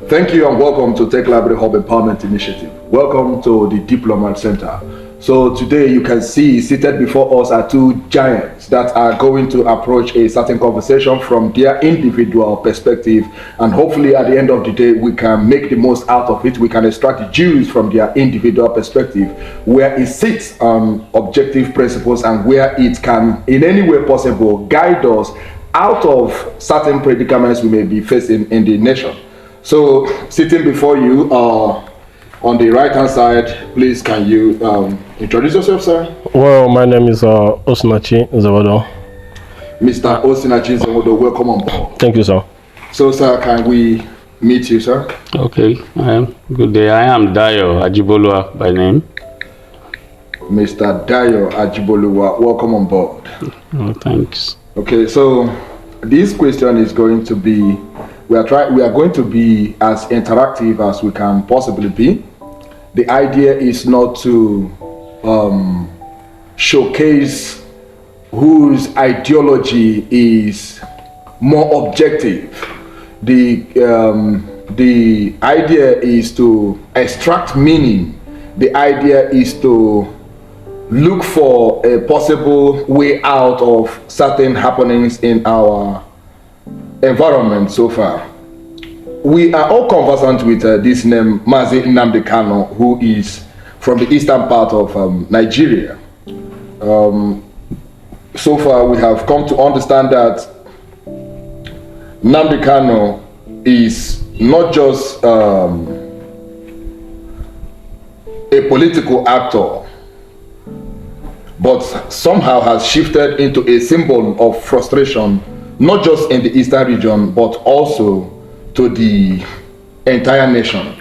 Thank you and welcome to Tech Library Hub Empowerment Initiative. Welcome to the Diplomat Center. So today you can see seated before us are two giants that are going to approach a certain conversation from their individual perspective, and hopefully at the end of the day we can make the most out of it. We can extract the juice from their individual perspective where it sits on objective principles and where it can in any way possible guide us out of certain predicaments we may be facing in the nation. So sitting before you on the right hand side, please can you introduce yourself, sir? Well, my name is Osinachi Zawado. Mr. Osinachi Zawado, welcome on board. Thank you, sir. So, sir, can we meet you, sir? Okay, good day. I am Dayo Ajibolua by name. Mr. Dayo Ajibolua, welcome on board. Oh, thanks. Okay, so this question is going to be, we are going to be as interactive as we can possibly be. The idea is not to showcase whose ideology is more objective. The idea is to extract meaning. The idea is to look for a possible way out of certain happenings in our environment so far. We are all conversant with this name, Mazi Nnamdi Kanu, who is from the eastern part of Nigeria. So far, we have come to understand that Nnamdi Kanu is not just a political actor, but somehow has shifted into a symbol of frustration, not just in the eastern region, but also to the entire nation.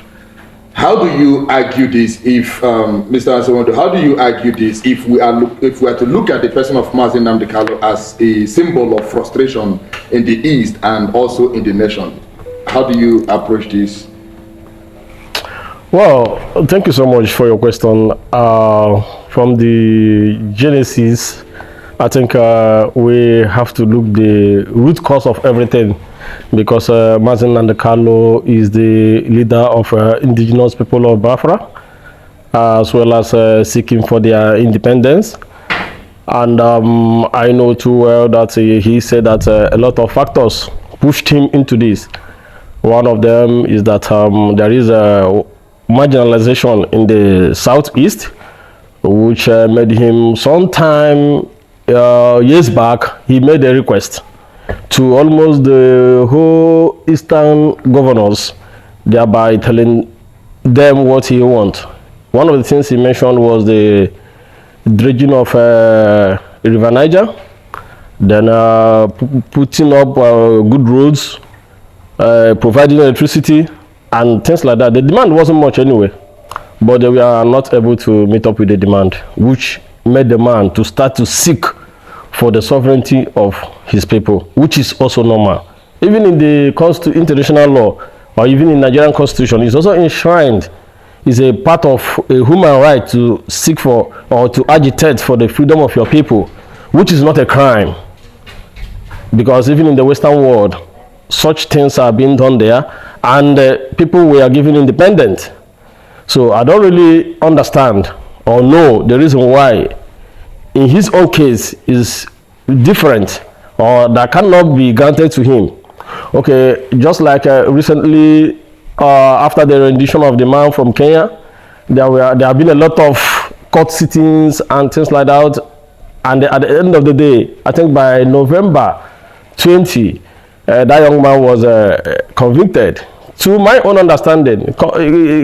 How do you argue this, if Mr. Asamondo, how do you argue this if we are to look at the person of Mazi Nnamdi Kanu as a symbol of frustration in the east and also in the nation? How do you approach this? Well, thank you so much for your question. From the genesis, I think we have to look the root cause of everything, because Mazi Nnamdi Kanu is the leader of indigenous people of Biafra, as well as seeking for their independence. And I know too well that he said that a lot of factors pushed him into this. One of them is that there is a marginalization in the southeast, which made him sometime years back, he made a request to almost the whole eastern governors, thereby telling them what he wants. One of the things he mentioned was the dredging of River Niger, then putting up good roads, providing electricity, and things like that. The demand wasn't much anyway, but they were not able to meet up with the demand, which made the man to start to seek for the sovereignty of his people, which is also normal. Even in the international law, or even in Nigerian constitution, it's also enshrined. It's a part of a human right to seek for or to agitate for the freedom of your people, which is not a crime. Because even in the Western world, such things are being done there, and people were given independence. So I don't really understand or know the reason why in his own case is different, or that cannot be granted to him. Okay, just like recently after the rendition of the man from Kenya, there have been a lot of court sittings and things like that, and at the end of the day, I think by November 20, that young man was convicted. To my own understanding,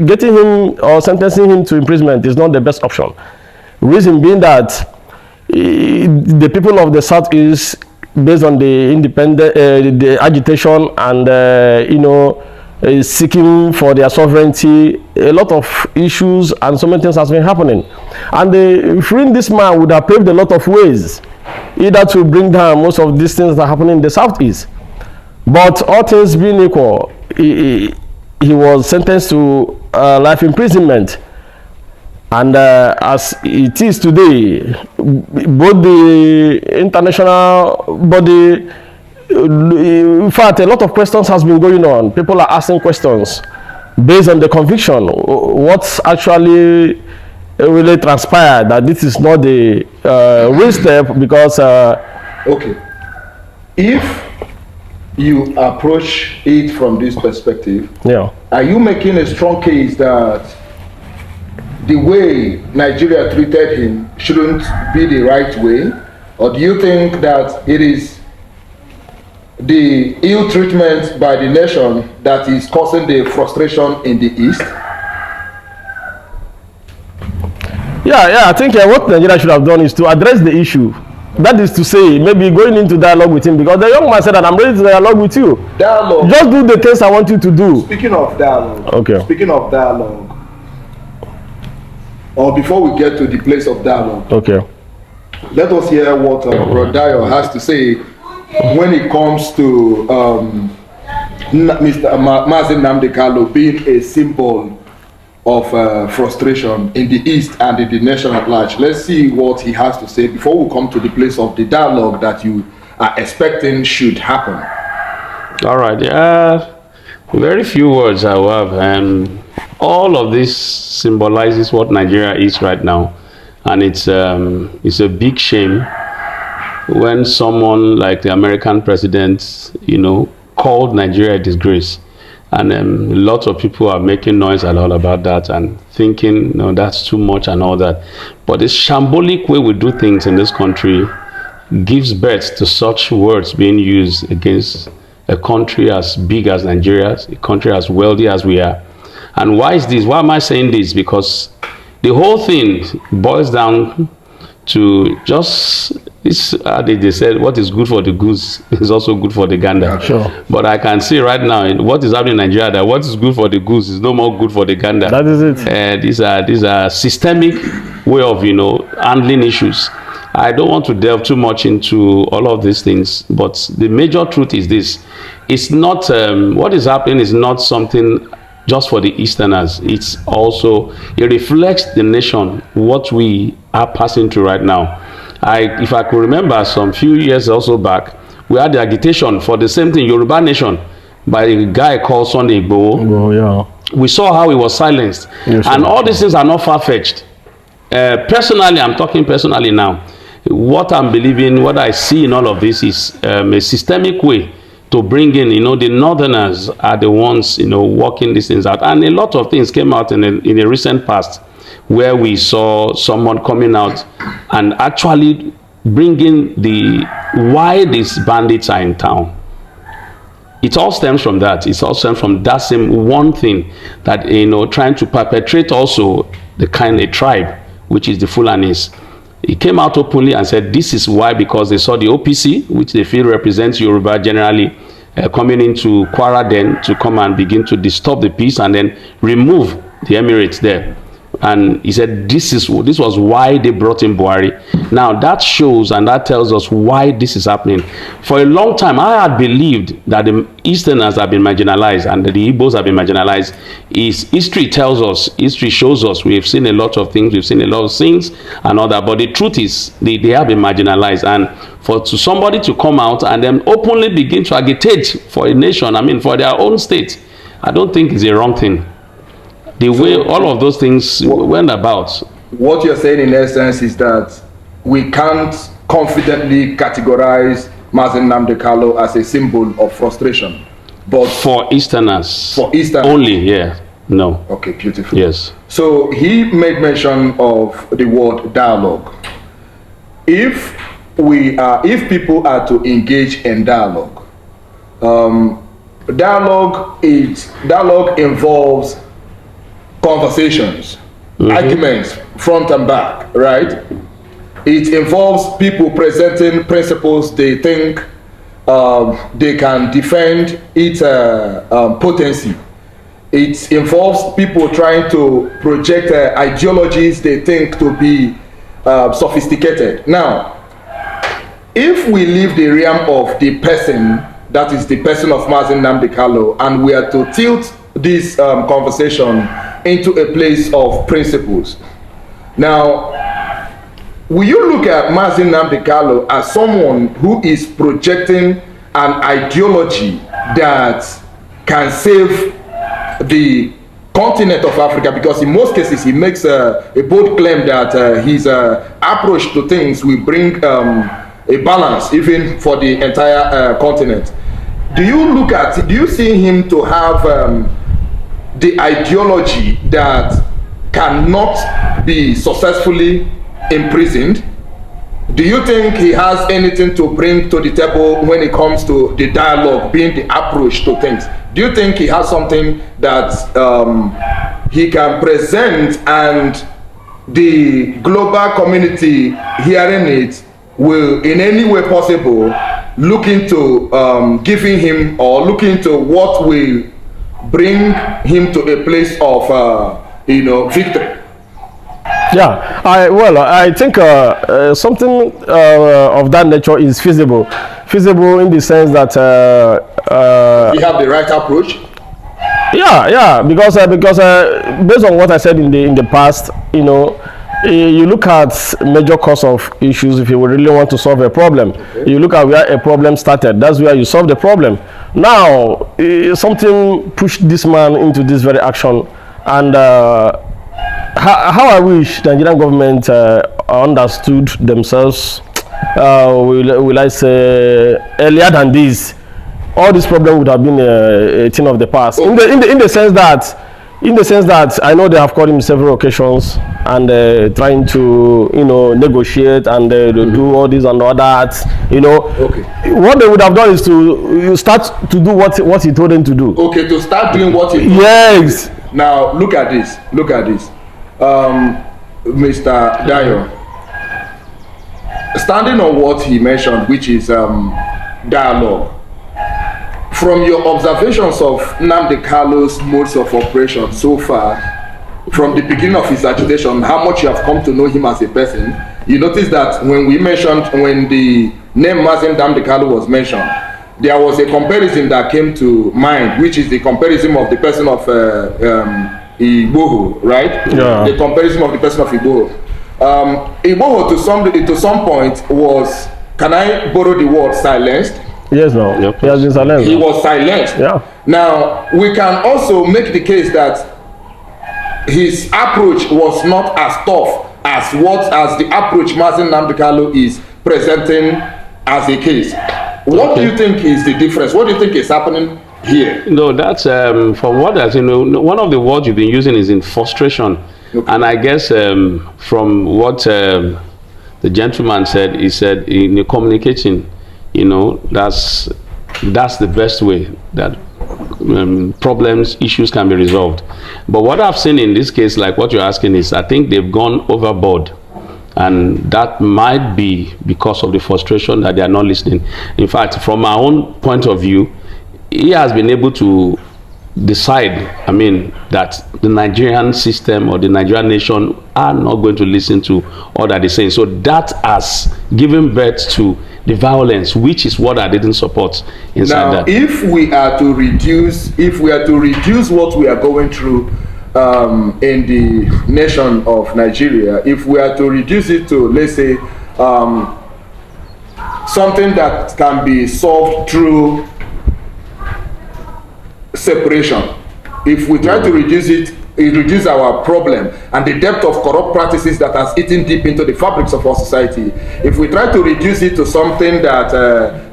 getting him or sentencing him to imprisonment is not the best option. Reason being that the people of the Southeast, based on the the agitation and seeking for their sovereignty, a lot of issues and so many things has been happening. And freeing this man would have paved a lot of ways, either to bring down most of these things that are happening in the Southeast. But all things being equal, he was sentenced to life imprisonment. And as it is today, both the international body in fact, a lot of questions has been going on. People are asking questions based on the conviction. What's actually really transpired that this is not the real step because. Okay. If you approach it from this perspective, Yeah. are you making a strong case that the way Nigeria treated him shouldn't be the right way? Or do you think that it is the ill treatment by the nation that is causing the frustration in the East? Yeah, I think what Nigeria should have done is to address the issue. That is to say, maybe going into dialogue with him, because the young man said that I'm ready to dialogue with you. Dialogue. Just do the things I want you to do. Speaking of dialogue. Okay. Speaking of dialogue, or before we get to the place of dialogue, Okay. let us hear what Rodayo has to say when it comes to Mr. Mazi Nnamdi Kanu being a symbol of frustration in the East and in the nation at large. Let's see what he has to say before we come to the place of the dialogue that you are expecting should happen. All right. Very few words I will have. All of this symbolizes what Nigeria is right now, and it's a big shame when someone like the American president, called Nigeria a disgrace. And lots of people are making noise and all about that and thinking, that's too much and all that. But the shambolic way we do things in this country gives birth to such words being used against a country as big as Nigeria, a country as wealthy as we are. And why is this? Why am I saying this? Because the whole thing boils down to just this. They said what is good for the goose is also good for the gander. Sure. But I can see right now in what is happening in Nigeria that what is good for the goose is no more good for the gander. That is it. These are systemic way of handling issues. I don't want to delve too much into all of these things, but the major truth is this: it's not what is happening is not something just for the Easterners. It reflects the nation, what we are passing through right now. If I could remember some few years also back, we had the agitation for the same thing, Yoruba Nation, by a guy called Sunday Igboho. Oh, yeah. We saw how he was silenced. Yes, and sir. all these things are not far-fetched. Personally, I'm talking personally now. What I'm believing, what I see in all of this is a systemic way to bring in, the Northerners are the ones, working these things out. And a lot of things came out in the recent past where we saw someone coming out and actually bringing why these bandits are in town. It all stems from that. It all stems from that same one thing that, trying to perpetrate also the a tribe, which is the Fulanis. He came out openly and said this is why, because they saw the OPC, which they feel represents Yoruba generally, coming into Kwara then to come and begin to disturb the peace and then remove the Emirates there. And he said this was why they brought in Buhari. Now that shows and that tells us why this is happening. For a long time, I had believed that the Easterners have been marginalized and the Igbos have been marginalized. History tells us, history shows us, we have seen a lot of things, we've seen a lot of things and all that. But the truth is, they have been marginalized. And for somebody to come out and then openly begin to agitate for a nation, for their own state, I don't think is a wrong thing. The way all of those things went about. What you're saying in essence is that we can't confidently categorize Mazi Nnamdi Kanu as a symbol of frustration. But for Easterners. For Easterners. Only, yeah. No. Okay, beautiful. Yes. So he made mention of the word dialogue. If people are to engage in dialogue, dialogue involves conversations, arguments, front and back, right? It involves people presenting principles they think they can defend its potency. It involves people trying to project ideologies they think to be sophisticated. Now, if we leave the realm of the person, that is the person of Mazi Nnamdi Kanu, and we are to tilt this conversation into a place of principles. Now, will you look at Mazi Nnamdi Kanu as someone who is projecting an ideology that can save the continent of Africa, because in most cases he makes a bold claim that his approach to things will bring a balance even for the entire continent. Do you see him to have the ideology that cannot be successfully imprisoned? Do you think he has anything to bring to the table when it comes to the dialogue, being the approach to things? Do you think he has something that he can present and the global community hearing it will in any way possible look into giving him or look into what will bring him to a place of victory? Yeah, I think something of that nature is feasible. Feasible in the sense that you have the right approach. Yeah, because based on what I said in the past, you look at major cause of issues. If you really want to solve a problem, okay, you look at where a problem started. That's where you solve the problem. Now, something pushed this man into this very action, and how I wish the Nigerian government understood themselves, will I say, earlier than this. All this problem would have been a thing of the past. In the sense that I know they have called him several occasions and trying to negotiate and do all this and all that. Okay. What they would have done is to start to do what he told them to do. Okay, to start doing what he told yes. them to do. Now look at this. Mr. Dayo, standing on what he mentioned, which is dialogue, from your observations of Nnamdi Kalu's modes of operation so far, from the beginning of his agitation, how much you have come to know him as a person, you notice that when the name Nnamdi Kalu was mentioned, there was a comparison that came to mind, which is the comparison of the person of Igboho, right? Yeah. The comparison of the person of Igboho. Igboho to some point was, can I borrow the word, silenced? Yes, no. Yep. He has been silenced. He was silenced. Yeah. Now, we can also make the case that his approach was not as tough as the approach Mazi Nnamdi Kalu is presenting as a case. What do you think is the difference? What do you think is happening here? No, that's from what I one of the words you've been using is in frustration. Okay. And I guess from what the gentleman said, he said in the communicating, that's the best way that problems, issues can be resolved. But what I've seen in this case, like what you're asking, is I think they've gone overboard, and that might be because of the frustration that they are not listening. In fact, from my own point of view, he has been able to decide, that the Nigerian system or the Nigerian nation are not going to listen to all that they're saying. So that has given birth to the violence, which is what I didn't support inside now, that. If we are to reduce what we are going through in the nation of Nigeria, if we are to reduce it to, let's say, something that can be solved through separation, if we try to reduce our problem and the depth of corrupt practices that has eaten deep into the fabrics of our society, if we try to reduce it to something that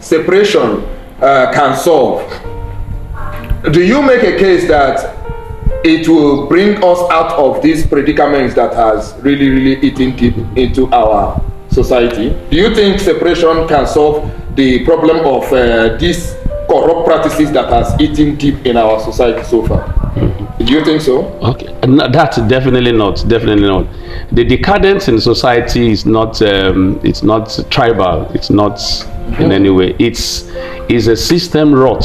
separation can solve, do you make a case that it will bring us out of these predicaments that has really eaten deep into our society? Do you think separation can solve the problem of these corrupt practices that has eaten deep in our society so far? Do you think so? Okay, no, that's definitely not. The decadence in society is not. It's not tribal. It's not in any way. It's a system rot,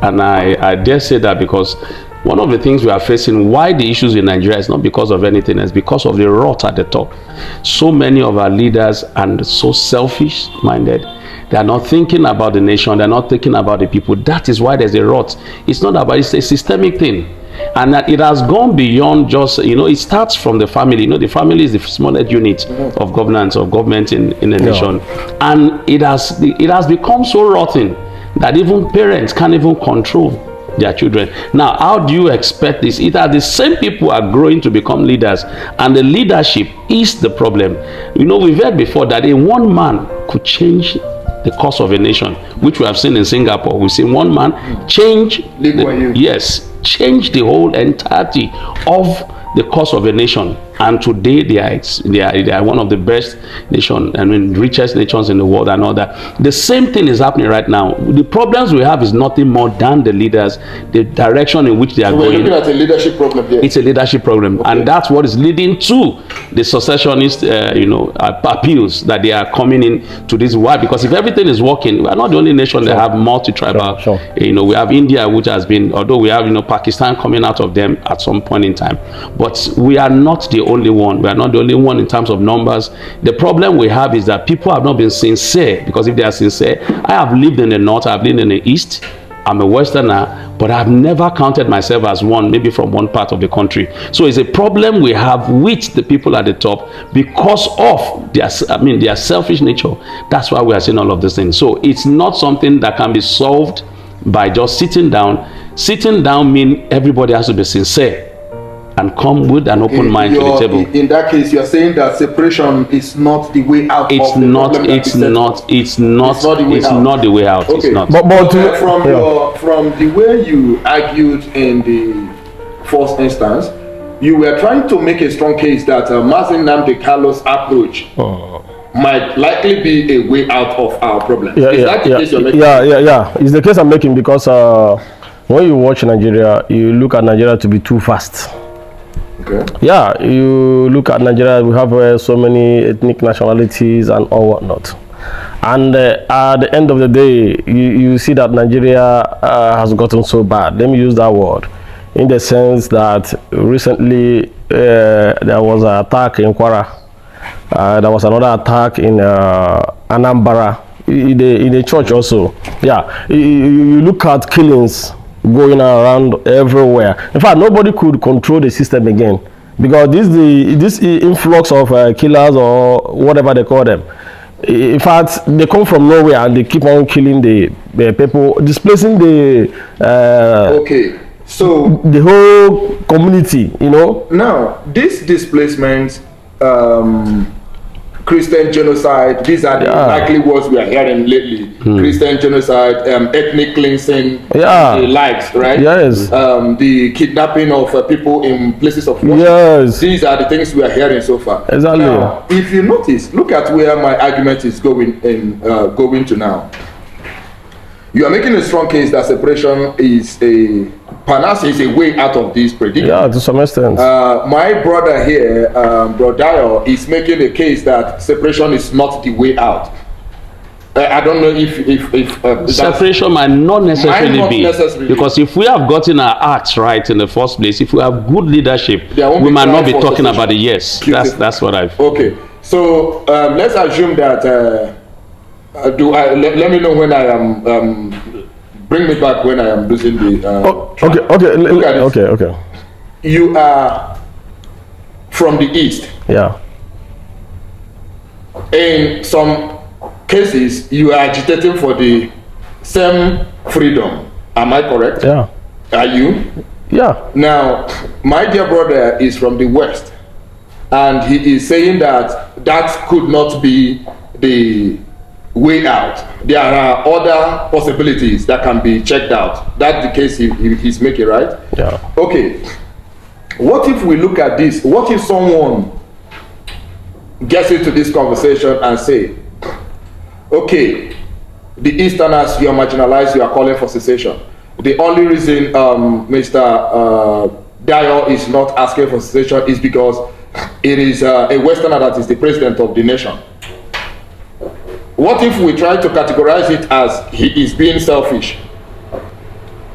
and I dare say that because one of the things we are facing, why the issues in Nigeria is not because of anything, it's because of the rot at the top. So many of our leaders are so selfish-minded. They are not thinking about the nation. They are not thinking about the people. That is why there's a rot. It's not about, it's a systemic thing. And that it has gone beyond just, it starts from the family. The family is the smallest unit of governance, of government in a nation. And it has become so rotten that even parents can't even control their children. Now, how do you expect this? Either the same people are growing to become leaders, and the leadership is the problem. You know, we've heard before that a one man could change the course of a nation, which we have seen in Singapore. We've seen one man change change the whole entirety of the course of a nation, and today they are one of the best nations, I mean richest nations in the world and all that. The same thing is happening right now. The problems we have is nothing more than the leaders, the direction in which they are going. We're looking at a leadership problem here. It's a leadership problem, and that's what is leading to the secessionist appeals that they are coming in to this. Why? Because if everything is working, we are not the only nation that have multi-tribal. You know, we have India, which has been, although we have Pakistan coming out of them at some point in time, but we are not the only one. We are not the only one in terms of numbers. The problem we have is that people have not been sincere, because if they are sincere, I have lived in the north, I have lived in the east, I'm a Westerner, but I've never counted myself as one, maybe from one part of the country. So it's a problem we have with the people at the top because of their selfish nature. That's why we are seeing all of these things. So it's not something that can be solved by just sitting down. Sitting down means everybody has to be sincere and come with an open mind to the table. In that case, you're saying that separation is not the way out. It's the problem. It's not the way out. Okay. It's not. But from the way you argued in the first instance, you were trying to make a strong case that Nnamdi Carlos approach might likely be a way out of our problem. Is that the case you're making? Yeah. It's the case I'm making because when you watch Nigeria, you look at Nigeria to be too fast. Okay. Yeah, you look at Nigeria, we have so many ethnic nationalities and all whatnot. And at the end of the day, you see that Nigeria has gotten so bad. Let me use that word. In the sense that recently there was an attack in Kwara. There was another attack in Anambra, in a church also. Yeah, you look at killings going around everywhere. In fact, nobody could control the system again, because this influx of killers or whatever they call them. In fact, they come from nowhere and they keep on killing the people, displacing the so the whole community. Now, this displacement, Christian genocide, these are the likely words we are hearing lately. Christian genocide, ethnic cleansing, the likes, right? Yes. The kidnapping of people in places of worship. Yes. These are the things we are hearing so far. Exactly. Now, if you notice, look at where my argument is going to now. You are making a strong case that separation is a way out of this predicament. Yeah, to some extent. My brother here, Bro Dio, is making a case that separation is not the way out. I don't know if separation might not necessarily be, because if we have gotten our acts right in the first place, if we have good leadership, we might not be talking about it. Yes, that's what I've. Okay, so let's assume that. Let me know when I am. Bring me back when I am losing the. Okay. You are from the east. Yeah. In some cases, you are agitating for the same freedom. Am I correct? Yeah. Are you? Yeah. Now, my dear brother is from the west, and he is saying that could not be the way out. There are other possibilities that can be checked out. That's the case he's making, right? Yeah. Okay. What if we look at this? What if someone gets into this conversation and say, okay, the Easterners, you are marginalized, you are calling for secession. The only reason Mr. Dio is not asking for secession is because it is a Westerner that is the president of the nation. What if we try to categorize it as he is being selfish?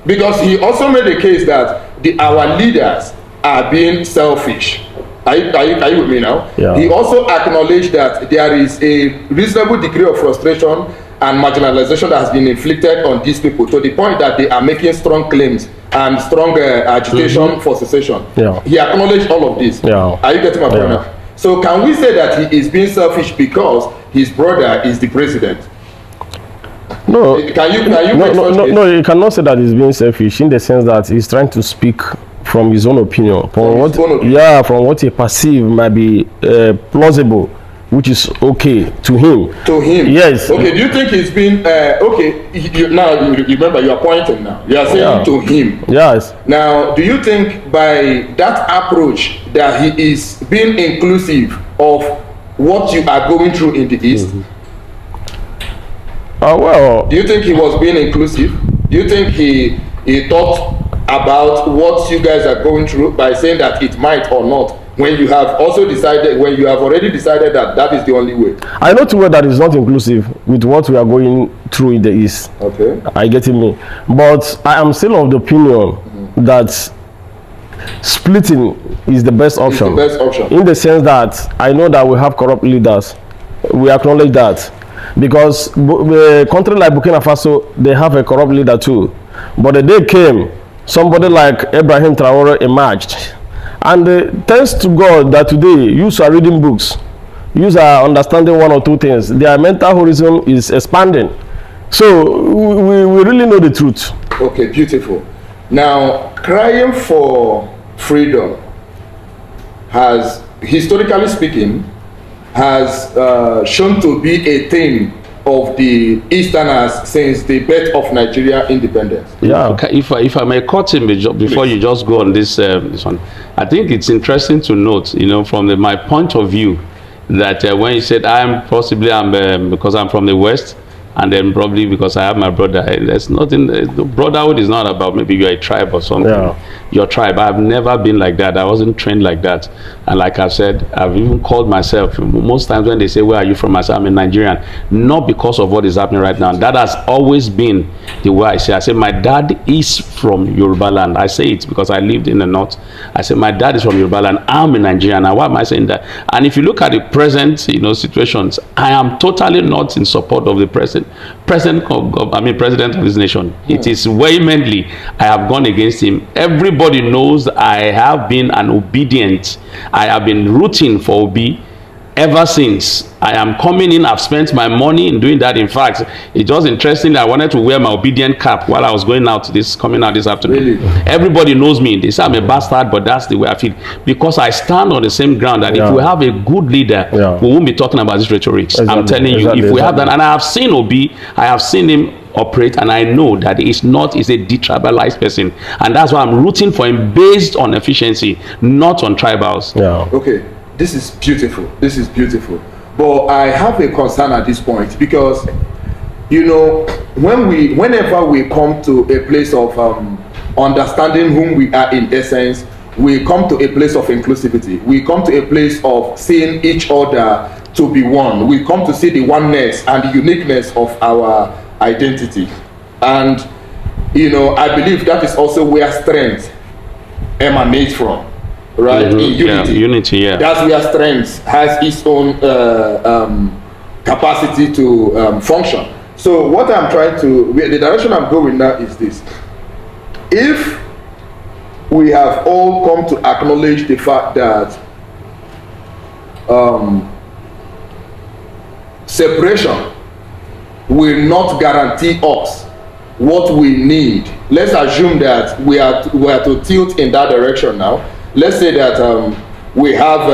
Because he also made a case that our leaders are being selfish. Are you with me now? Yeah. He also acknowledged that there is a reasonable degree of frustration and marginalization that has been inflicted on these people, to the point that they are making strong claims and strong agitation for secession. Yeah. He acknowledged all of this. Yeah. Are you getting my point now? So can we say that he is being selfish because his brother is the president? No. Can you No, you cannot say that he's being selfish in the sense that he's trying to speak from his own opinion, from what he perceives might be plausible, which is okay to him. To him. Yes. Okay. Do you think he's been now you remember you are pointing now. You are saying to him. Yes. Now, do you think by that approach that he is being inclusive of what you are going through in the East? Well. Do you think he was being inclusive? Do you think he thought about what you guys are going through by saying that it might or not, when you have already decided that that is the only way? I know too well that it's not inclusive with what we are going through in the East. Okay. I get me. But I am still of the opinion that splitting is the best option. It's the best option. In the sense that I know that we have corrupt leaders. We acknowledge that. Because a country like Burkina Faso, they have a corrupt leader too. But the day came, somebody like Ibrahim Traore emerged. And thanks to God that today you are reading books, you are understanding one or two things. Their mental horizon is expanding. So we really know the truth. Okay, beautiful. Now, crying for freedom has, historically speaking, has shown to be a thing of the Easterners since the birth of Nigeria independence. Yeah. Okay, if I may cut him before you just go on this one, I think it's interesting to note, from my point of view, that when you said I'm because I'm from the West, and then probably because I have my brother, there's nothing. Brotherhood is not about maybe you're a tribe or something. Yeah. Your tribe. I've never been like that. I wasn't trained like that. And like I've said, I've even called myself. Most times when they say, "Where are you from?" I say, "I'm a Nigerian." Not because of what is happening right now. That has always been the way I say. I say my dad is from Yoruba land. I say it because I lived in the north. I say my dad is from Yoruba land. I'm a Nigerian. Now why am I saying that? And if you look at the present, situations, I am totally not in support of the president of this nation. It is vehemently I have gone against him. Everybody knows I have been an obedient. I have been rooting for Obi ever since. I am coming in. I've spent my money in doing that. In fact, it's just interesting that I wanted to wear my obedient cap while I was coming out this afternoon. Really? Everybody knows me. They say I'm a bastard, but that's the way I feel, because I stand on the same ground that if we have a good leader, we won't be talking about this rhetoric. Exactly. I'm telling you, if we have that, and I have seen Obi, I have seen him operate, and I know that he's a detribalized person, and that's why I'm rooting for him based on efficiency, not on tribals. Okay, this is beautiful. But I have a concern at this point, because whenever we come to a place of understanding whom we are in essence, we come to a place of inclusivity. We come to a place of seeing each other to be one. We come to see the oneness and the uniqueness of our identity. And I believe that is also where strength emanates from, right? In unity. That's where strength has its own capacity to function. So what I'm the direction I'm going now is this: if we have all come to acknowledge the fact that separation will not guarantee us what we need. Let's assume that we are to tilt in that direction now. Let's say that we have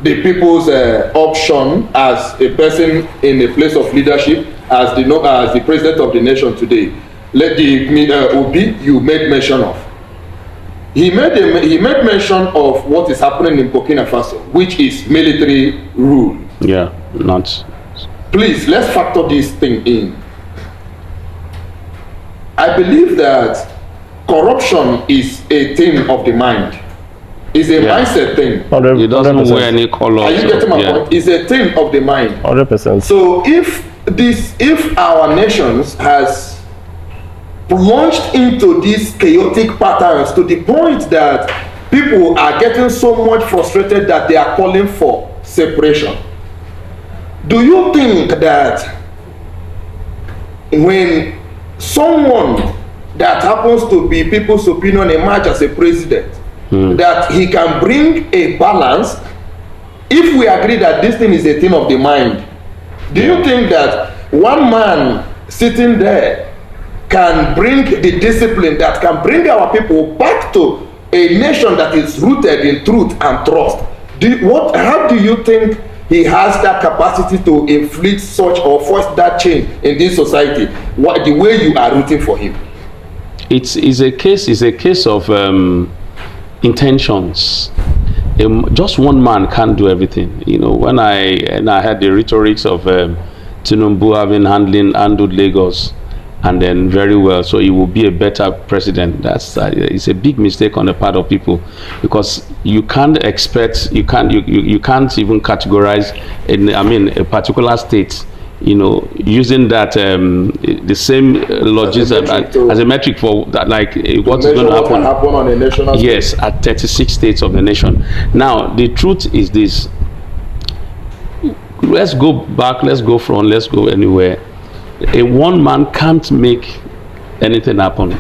the people's option as a person in a place of leadership, as the president of the nation today. Let the Obi you made mention of. He made mention of what is happening in Burkina Faso, which is military rule. Yeah, not. Please, let's factor this thing in. I believe that corruption is a thing of the mind. It's a mindset thing. It doesn't wear any color. Are you getting my point? It's a thing of the mind. 100%. So if our nations has plunged into these chaotic patterns to the point that people are getting so much frustrated that they are calling for separation, do you think that when someone that happens to be people's opinion emerge as a president, that he can bring a balance? If we agree that this thing is a thing of the mind, do you think that one man sitting there can bring the discipline that can bring our people back to a nation that is rooted in truth and trust. How do you think he has that capacity to inflict such or force that change in this society? The way you are rooting for him? It's a case of intentions. Just one man can't do everything. You know, when I had the rhetorics of Tinubu having handled Lagos, and then very well, so he will be a better president. That's it's a big mistake on the part of people, because you can't expect, you can't even categorize a particular state, you know, using that the same logic as a metric for that, like what is going to happen on a national state. Yes, at 36 states of the nation. Now the truth is this: let's go back, let's go front, let's go anywhere. A one man can't make anything happen.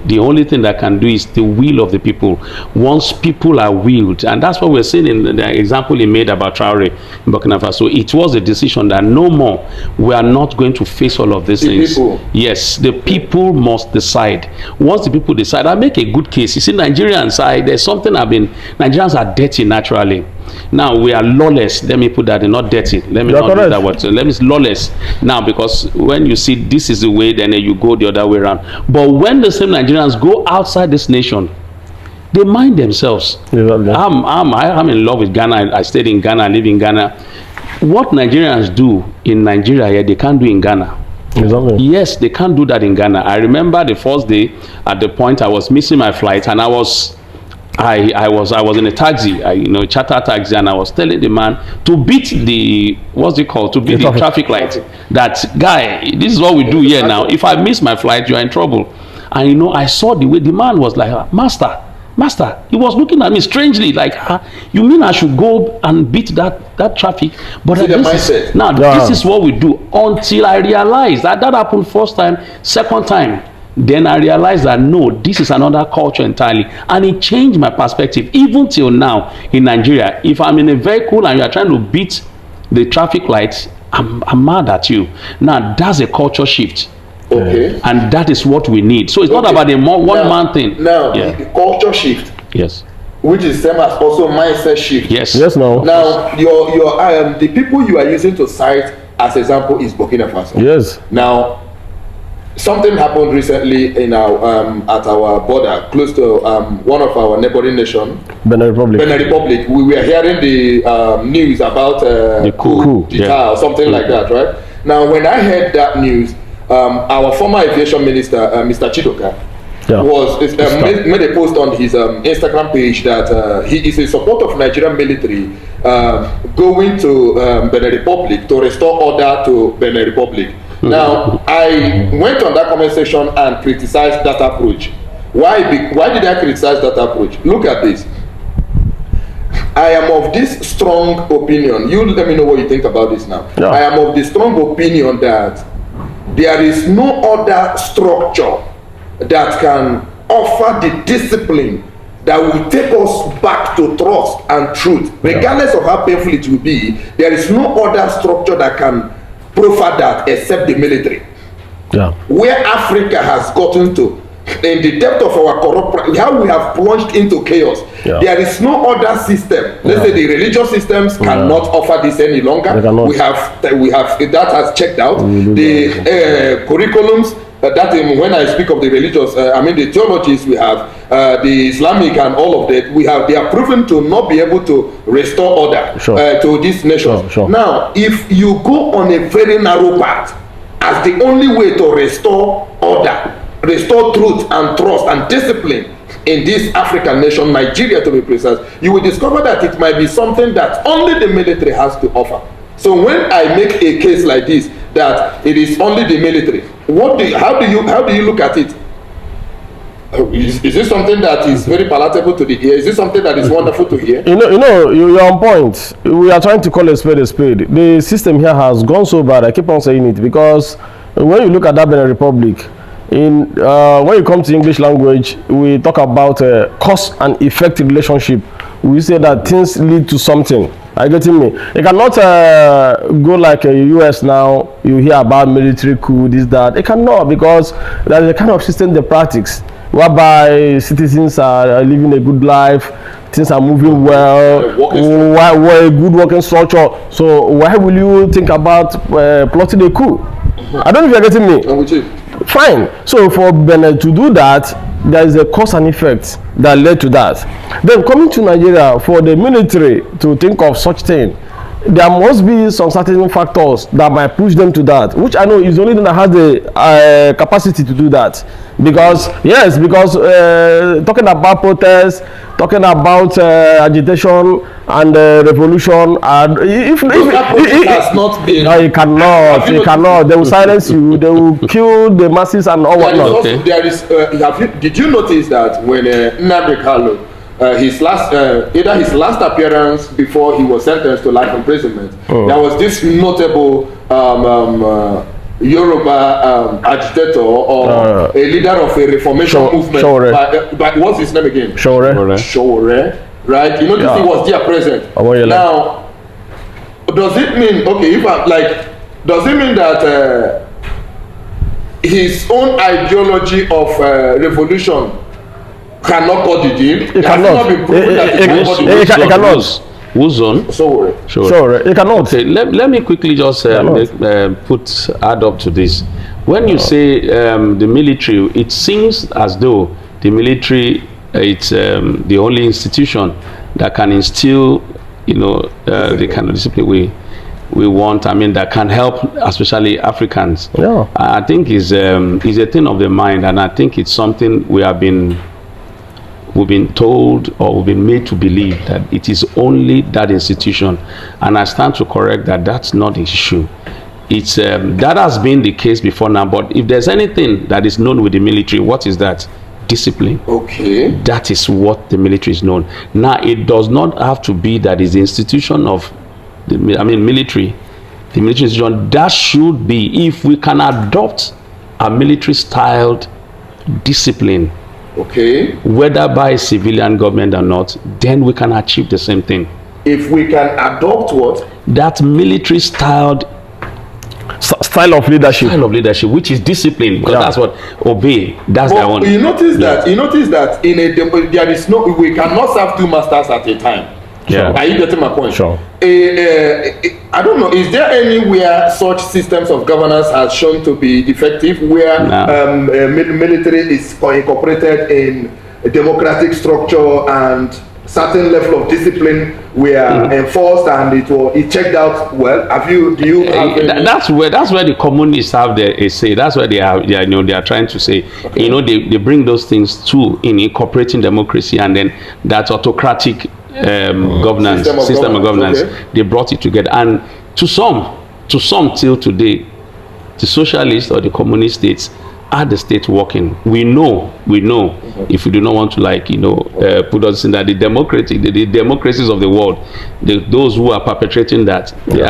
The only thing that can do is the will of the people. Once people are willed, and that's what we're seeing in the example he made about Traore in Burkina Faso. It was a decision that no more, we are not going to face all of these things. People. Yes, the people must decide. Once the people decide, I make a good case. You see, Nigerian side, there's something Nigerians are dirty naturally. Now we are lawless. Let me put that in, not dirty. Let me not use that word. So let me lawless now, because when you see this is the way, then you go the other way around. But when the same Nigerians go outside this nation, they mind themselves. I'm in love with Ghana. I stayed in Ghana, I live in Ghana. What Nigerians do in Nigeria here, they can't do in Ghana. Exactly. Yes, they can't do that in Ghana. I remember the first day at the point I was missing my flight, and I was in a taxi, charter taxi, and I was telling the man to beat the traffic light. That guy, this is what we do here now. If I miss my flight, you are in trouble. And I saw the way the man was like, master. He was looking at me strangely, like, you mean I should go and beat that traffic? But this is what we do. Until I realized that happened first time, second time. Then I realized that no, this is another culture entirely, and it changed my perspective. Even till now in Nigeria, if I'm in a vehicle and you are trying to beat the traffic lights, I'm mad at you. Now that's a culture shift. Okay. And that is what we need. So it's not about a one man thing. Now the culture shift. Yes. Which is same as also mindset shift. Yes. Yes. No. Now your the people you are using to cite as example is Burkina Faso. Yes. Now, something happened recently in at our border, close to one of our neighboring nations, Benin Republic. We were hearing the news about the coup, or something like that, right? Now, when I heard that news, our former aviation minister, Mr. Chidoka, made a post on his Instagram page that he is in support of Nigerian military going to Benin Republic to restore order to Benin Republic. Now, I went on that comment section and criticized that approach. Why did I criticize that approach? Look at this. I am of this strong opinion. You let me know what you think about this now. Yeah. I am of the strong opinion that there is no other structure that can offer the discipline that will take us back to trust and truth. Regardless of how painful it will be, there is no other structure that can proffer that except the military. Yeah. Where Africa has gotten to, in the depth of our corrupt, how we have plunged into chaos. Yeah. There is no other system. Let's say the religious systems cannot offer this any longer. We have that has checked out. The curriculums. When I speak of the religious, the theologies we have, the Islamic and all of that, they are proven to not be able to restore order to this nation. Sure. Now, if you go on a very narrow path as the only way to restore order, restore truth and trust and discipline in this African nation, Nigeria to be precise, you will discover that it might be something that only the military has to offer. So when I make a case like this, that it is only the military, how do you look at it? Is this something that is very palatable to the ear? Is this something that is wonderful to hear? You're on point. We are trying to call a spade a spade. The system here has gone so bad. I keep on saying it because when you look at that Benin Republic, when you come to English language, we talk about cause and effect relationship. We say that things lead to something. Are you getting me? It cannot go like a US now. You hear about military coup, this, that. It cannot, because there is a kind of system they practice whereby citizens are living a good life, things are moving well, a good working structure. So why will you think about plotting a coup? I don't know if you're getting me. I'm with you. Fine. So for Benin to do that, there is a cause and effect that led to that. Then coming to Nigeria, for the military to think of such thing, there must be some certain factors that might push them to that, which I know is the only thing that has the capacity to do that. Because yes, because talking about protests, talking about agitation and revolution, and if has not been, no, it cannot. They will silence you. They will kill the masses and all whatnot. There is. Did you notice that when Nnamdi, his last appearance before he was sentenced to life imprisonment, there was this notable Yoruba agitator or a leader of a reformation movement. But what's his name again? Shore. Right? You notice he was there present. Now, does it mean, okay, does it mean that his own ideology of revolution cannot cut the deal? It cannot. It cannot. Who's on? Sure. It cannot. Okay, let me quickly just add up to this. When you say the military, it seems as though the military it's the only institution that can instill, the kind of discipline we want. I mean, that can help, especially Africans. Yeah. I think is a thing of the mind, and I think it's something we've been told or we've been made to believe that it is only that institution, and I stand to correct that that's not the issue. It's that has been the case before now, but if there's anything that is known with the military, what is that? Discipline. Okay. That is what the military is known. Now, it does not have to be that is the institution of the military. The military institution, that should be, if we can adopt a military styled discipline, okay, whether by civilian government or not, then we can achieve the same thing. If we can adopt what? That military styled style of leadership, which is discipline, because that's what obey. That's the one. You notice that in there is no, we cannot serve two masters at a time. Yeah. Are you getting my point? Sure. I don't know. Is there anywhere such systems of governance has shown to be effective, where military is incorporated in a democratic structure and certain level of discipline were enforced and it checked out well? Do you have any? That's where the communists have their say. That's where they are trying to say, okay, they bring those things too in incorporating democracy, and then that autocratic governance system of governance, okay, they brought it together. And to some till today, the socialist or the communist states are the state working. We know if we do not want to put us in that the democracies of the world, those who are perpetrating that, they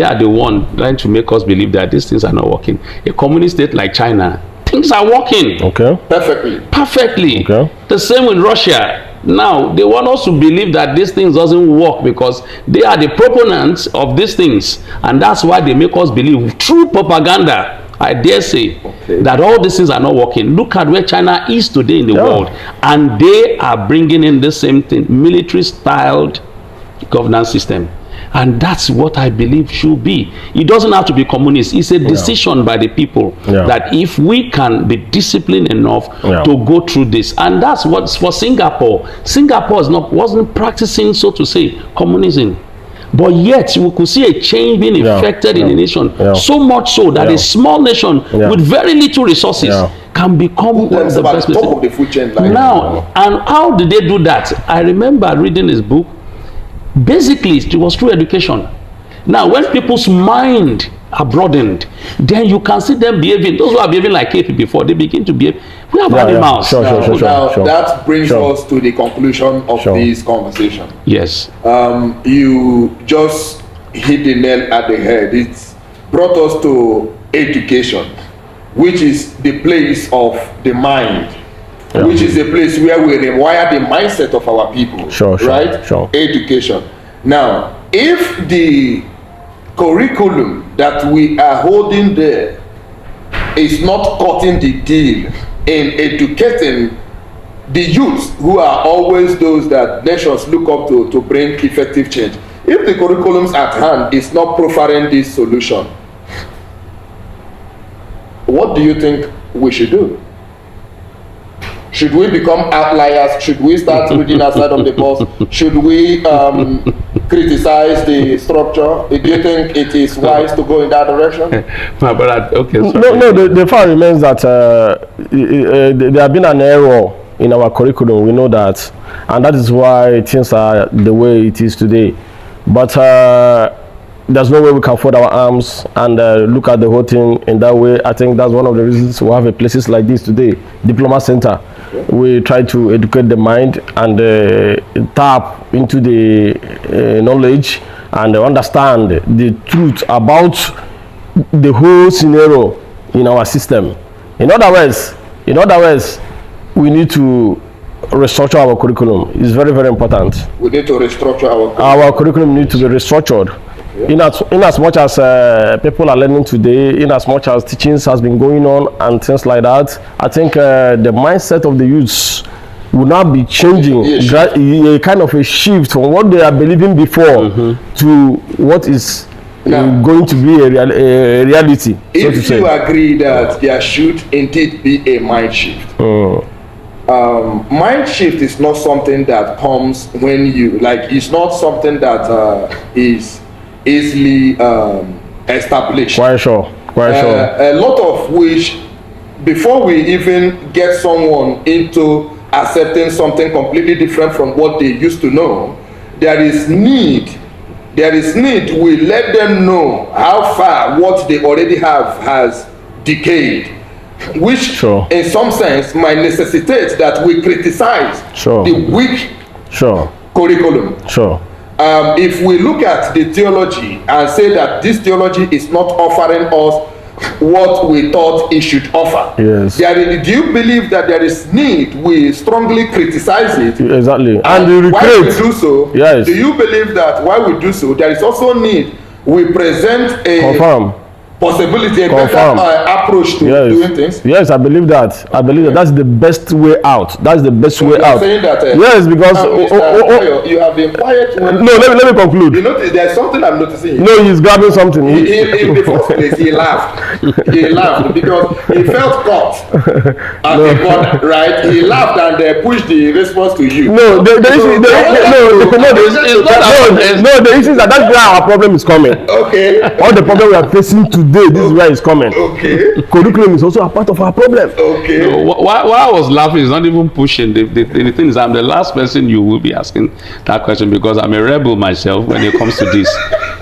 are the one trying to make us believe that these things are not working. A communist state like China, things are working. Okay. Perfectly. Okay. The same with Russia. Now they want us to believe that these things doesn't work because they are the proponents of these things, and that's why they make us believe through propaganda, I dare say, that all these things are not working. Look at where China is today in the world, and they are bringing in the same thing, military styled governance system. And that's what I believe should be. It doesn't have to be communist. It's a decision by the people that if we can be disciplined enough to go through this. And that's what's for Singapore. Singapore wasn't practicing, so to say, communism. But yet we could see a change being effected in the nation. So much so that a small nation with very little resources can become one of the best places. Top of the food chain. Now, and how did they do that? I remember reading this book. Basically, it was through education. Now, when people's mind are broadened, then you can see them behaving. Those who are behaving like KP before, they begin to behave. We have animals. Sure. That brings us to the conclusion of this conversation. Yes. You just hit the nail at the head. It brought us to education, which is the place of the mind. which is a place where we rewire the mindset of our people. Right? Education. Now, if the curriculum that we are holding there is not cutting the deal in educating the youth, who are always those that nations look up to bring effective change, if the curriculums at hand is not proffering this solution, what do you think we should do? Should we become outliers? Should we start reading outside of the box? Should we criticize the structure? Do you think it is wise to go in that direction? Okay, no, the fact remains that there has been an error in our curriculum. We know that, and that is why things are the way it is today. But there's no way we can fold our arms and look at the whole thing in that way. I think that's one of the reasons we have places like this today, Diploma Center. We try to educate the mind and tap into the knowledge and understand the truth about the whole scenario in our system. In other words, we need to restructure our curriculum. It's very, very important. We need to restructure our curriculum. Our curriculum needs to be restructured. Yeah. In as much as people are learning today, in as much as teachings has been going on and things like that, I think the mindset of the youths will now be changing, a kind of a shift from what they are believing before to what is going to be a reality. If you agree that there should indeed be a mind shift, mind shift is not something that comes when you it's not something that is easily established. Quite sure. A lot of which, before we even get someone into accepting something completely different from what they used to know, there is need we let them know how far what they already have has decayed, which in some sense might necessitate that we criticize the weak curriculum. If we look at the theology and say that this theology is not offering us what we thought it should offer, do you believe that there is need we strongly criticize it? Exactly. And why we do so, do you believe that while we do so, there is also need we present a possibility, a better approach to doing things? Yes, I believe that. That's the best way out. That's the best way out. Saying that, yes, because you have been quiet. No, let me conclude. You notice there's something I'm noticing. No, he's grabbing something. In the first place, he laughed. He laughed because he felt caught at the corner, right? He laughed and pushed the response to you. No, the issue is that's where our problem is coming. Okay. All the problem we are facing today, this is where it's coming. Okay. Curriculum is also a part of our problem. Okay. No, why I was laughing is not even pushing. The thing is, I'm the last person you will be asking that question because I'm a rebel myself when it comes to this.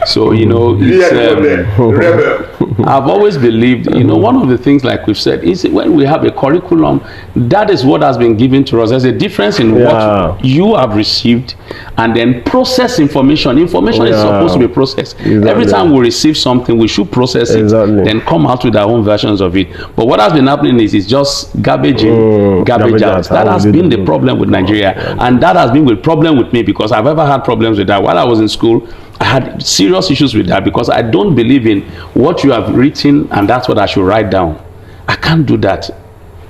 So, it's, rebel. I've always believed, one of the things like we've said is when we have a curriculum, that is what has been given to us. There's a difference in what you have received and then process information. Information is supposed to be processed. Exactly. Every time we receive something, we should process it, then come out with our own versions of it. But what has been happening is it's just garbage in, garbage out. That has been the problem with Nigeria. And that has been the problem with me because I've ever had problems with that. While I was in school, I had serious issues with that because I don't believe in what you have written and that's what I should write down. I can't do that.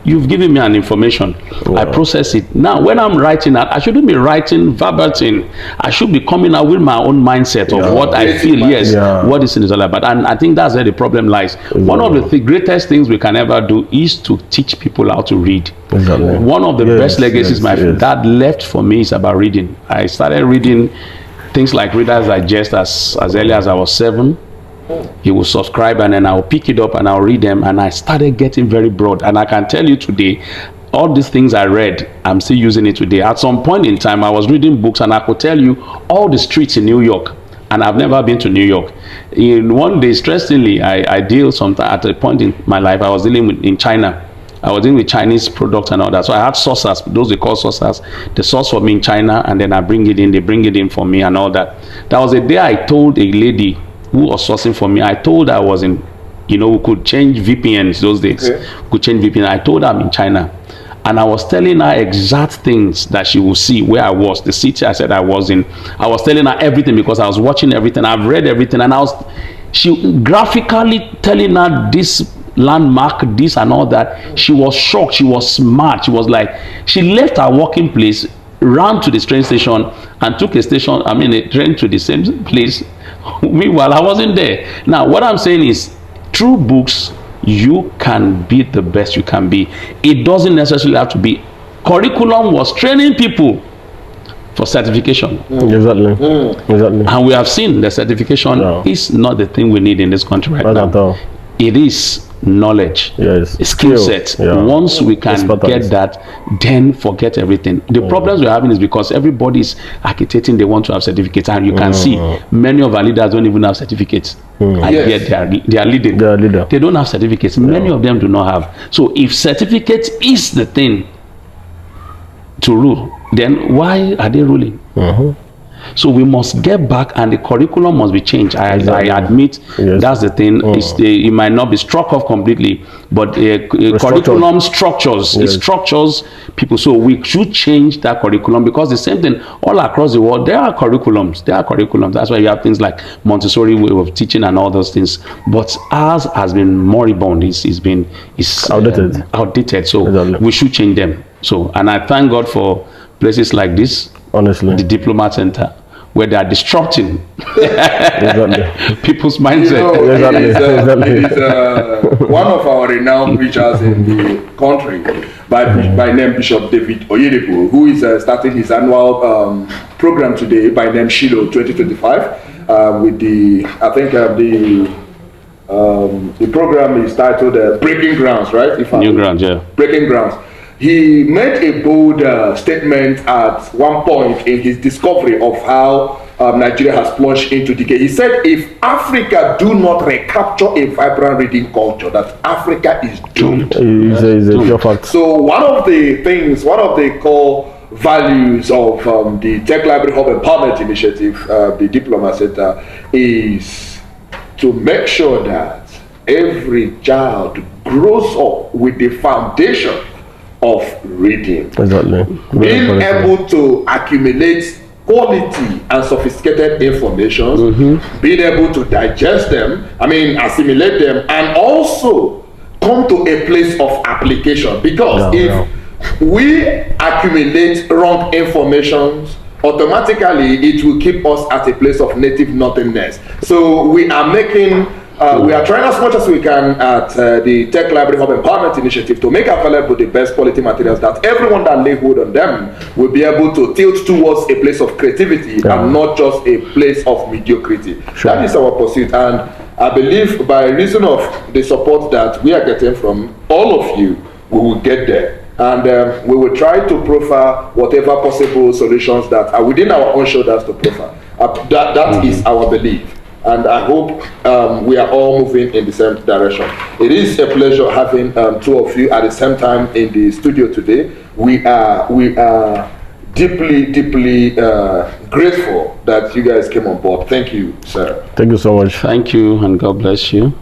You've given me an information. I process it. Now, when I'm writing that, I shouldn't be writing verbatim. I should be coming out with my own mindset of what I feel, what this is all about. And I think that's where the problem lies. One of the greatest things we can ever do is to teach people how to read. One of the best legacies my dad left for me is about reading. I started reading things like Reader's Digest as early as I was 7. He will subscribe and then I'll pick it up and I'll read them, and I started getting very broad. And I can tell you today, all these things I read, I'm still using it today. At some point in time, I was reading books and I could tell you all the streets in New York, and I've never been to New York. In one day, interestingly, I deal sometime at a point in my life, I was dealing in China. I was dealing with Chinese products and all that. So I had sources, those they call sources. They source for me in China and then I bring it in, they bring it in for me and all that. That was a day I told a lady who was sourcing for me, I told her I was in, we could change VPNs those days. Could change VPN. I told her I'm in China. And I was telling her exact things that she will see where I was, the city I said I was in. I was telling her everything because I was watching everything. I've read everything, and she graphically telling her this landmark, this and all that. She was shocked. She was smart. She was like, she left her working place, ran to the train station, and took a train to the same place. Meanwhile, I wasn't there. Now, what I'm saying is, through books, you can be the best you can be. It doesn't necessarily have to be. Curriculum was training people for certification. Exactly. Exactly. And we have seen the certification is not the thing we need in this country right now. At all. It is knowledge, skill set. Once we can get that, then forget everything. The problems we're having is because everybody's agitating, they want to have certificates, and you can see many of our leaders don't even have certificates. And yet they are leading. They don't have certificates. Many of them do not have. So if certificate is the thing to rule, then why are they ruling? So we must get back, and the curriculum must be changed. I admit that's the thing. It might not be struck off completely, but curriculum structures. It structures people. So we should change that curriculum, because the same thing all across the world, there are curriculums. That's why you have things like Montessori way of teaching and all those things. But ours has been moribund. It's outdated. So we should change them. So, and I thank God for places like this. Honestly, the Diplomat Center, where they are disrupting people's mindset. It is one of our renowned preachers in the country, by name Bishop David Oyedepo, who is starting his annual program today by name Shiloh 2025 with the program is titled Breaking Grounds, right? New Grounds, Breaking Grounds. He made a bold statement at one point in his discovery of how Nigeria has plunged into decay. He said, if Africa do not recapture a vibrant reading culture, that Africa is doomed. So one of the core values of the Tech Library Hub Empowerment Initiative, the Diplomats Center, is to make sure that every child grows up with the foundation of reading, being able to accumulate quality and sophisticated information, being able to digest them, assimilate them, and also come to a place of application. Because if we accumulate wrong information, automatically it will keep us at a place of native nothingness. So we are trying as much as we can at the Tech Library Hub Empowerment Initiative to make available the best quality materials that everyone that lay hold on them will be able to tilt towards a place of creativity and not just a place of mediocrity. That is our pursuit, and I believe by reason of the support that we are getting from all of you, we will get there. And we will try to proffer whatever possible solutions that are within our own shoulders to proffer. That is our belief. And I hope we are all moving in the same direction. It is a pleasure having two of you at the same time in the studio today. We are deeply grateful that you guys came on board. Thank you, sir. Thank you so much. Thank you, and God bless you.